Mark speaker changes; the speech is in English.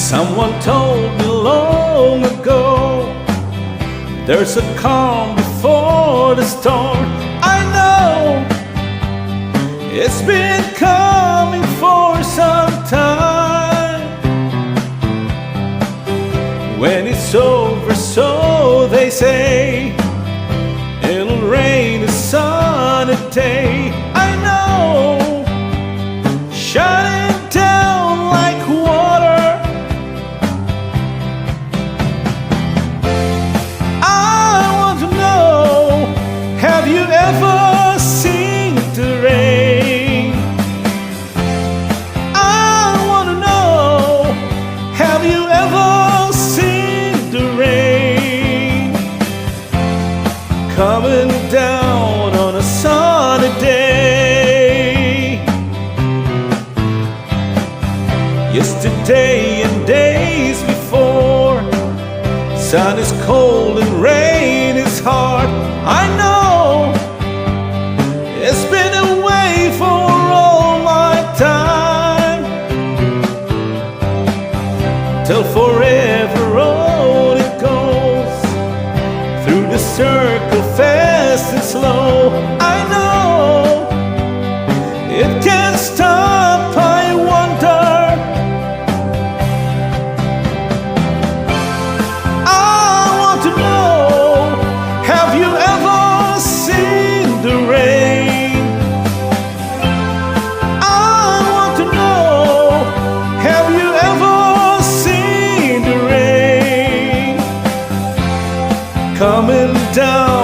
Speaker 1: Someone told me long ago, there's a calm before the storm. I know it's been coming for some time. When it's over, so they say, it'll rain a sunny day. I know, shining down like water. I want to know, have you ever seen the rain? I want to know, have you ever seen the rain coming down on a sunny day? Yesterday and days before, sun is cold and rain is hard. I know it's been away for all my time, till forever on it goes, through the circle fast and slow. I know it can't stop, I wonder. I want to know, have you ever seen the rain? I want to know, have you ever seen the rain coming down